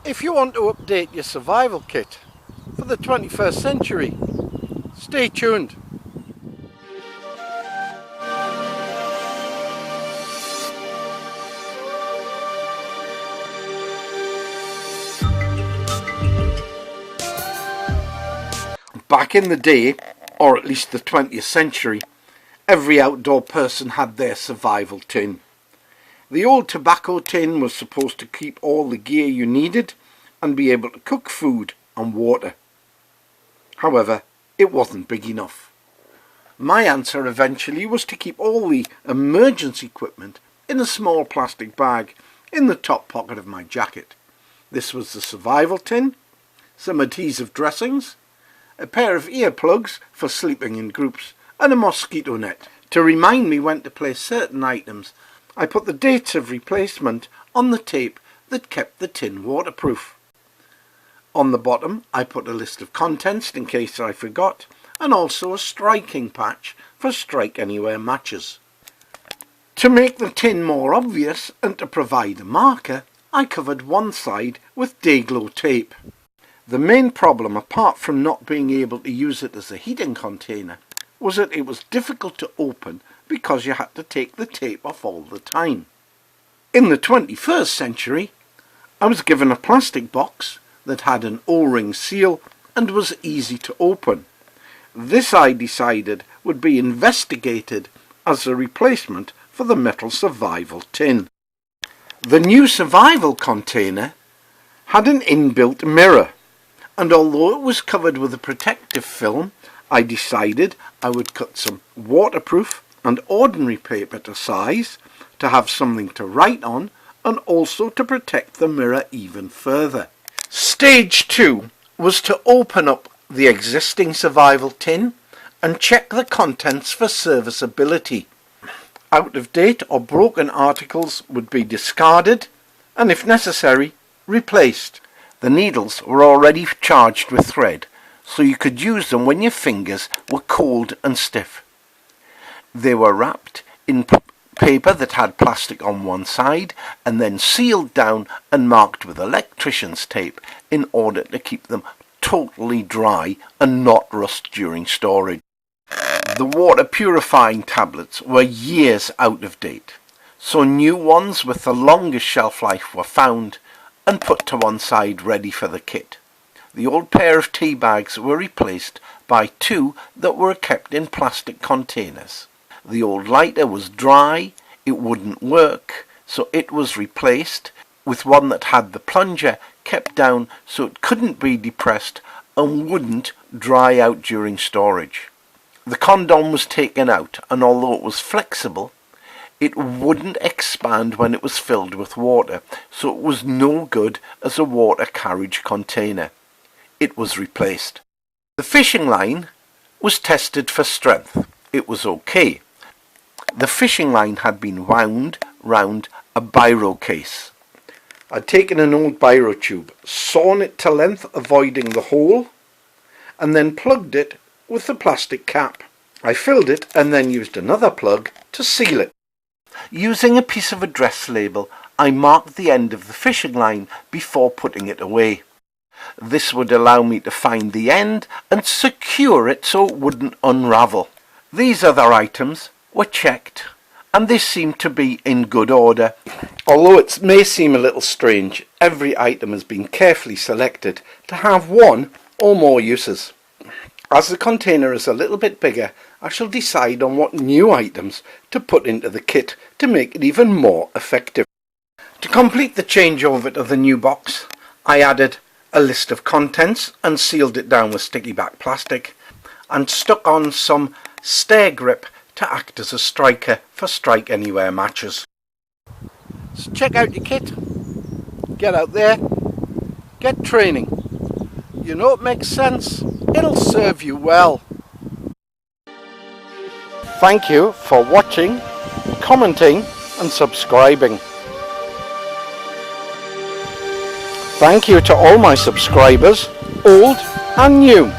If you want to update your survival kit for the 21st century, stay tuned. Back in the day, or at least the 20th century, every outdoor person had their survival tin. The old tobacco tin was supposed to keep all the gear you needed and be able to cook food and water. However, it wasn't big enough. My answer eventually was to keep all the emergency equipment in a small plastic bag in the top pocket of my jacket. This was the survival tin, some adhesive dressings, a pair of earplugs for sleeping in groups, and a mosquito net. To remind me when to place certain items, I put the dates of replacement on the tape that kept the tin waterproof. On the bottom I put a list of contents in case I forgot, and also a striking patch for strike anywhere matches. To make the tin more obvious and to provide a marker, I covered one side with day-glow tape. The main problem, apart from not being able to use it as a heating container, was that it was difficult to open because you had to take the tape off all the time. In the 21st century, I was given a plastic box that had an O-ring seal and was easy to open. This I decided would be investigated as a replacement for the metal survival tin. The new survival container had an inbuilt mirror, and although it was covered with a protective film, I decided I would cut some waterproof and ordinary paper to size to have something to write on and also to protect the mirror even further. Stage 2 was to open up the existing survival tin and check the contents for serviceability. Out of date or broken articles would be discarded and, if necessary, replaced. The needles were already charged with thread, so you could use them when your fingers were cold and stiff. They were wrapped in paper that had plastic on one side and then sealed down and marked with electrician's tape in order to keep them totally dry and not rust during storage. The water purifying tablets were years out of date, so new ones with the longest shelf life were found and put to one side ready for the kit. The old pair of tea bags were replaced by two that were kept in plastic containers. The old lighter was dry, it wouldn't work, so it was replaced with one that had the plunger kept down so it couldn't be depressed and wouldn't dry out during storage. The condom was taken out, and although it was flexible, it wouldn't expand when it was filled with water, so it was no good as a water carriage container. It was replaced. The fishing line was tested for strength. It was okay. The fishing line had been wound round a biro case. I'd taken an old biro tube, sawn it to length avoiding the hole, and then plugged it with the plastic cap. I filled it and then used another plug to seal it. Using a piece of address label, I marked the end of the fishing line before putting it away. This would allow me to find the end and secure it so it wouldn't unravel. These other items were checked, and they seemed to be in good order. Although it may seem a little strange, every item has been carefully selected to have one or more uses. As the container is a little bit bigger, I shall decide on what new items to put into the kit to make it even more effective. To complete the changeover to the new box, I added a list of contents and sealed it down with sticky back plastic and stuck on some stair grip to act as a striker for strike anywhere matches. So check out your kit, get out there, get training. You know it makes sense, it'll serve you well. Thank you for watching, commenting and subscribing. Thank you to all my subscribers, old and new.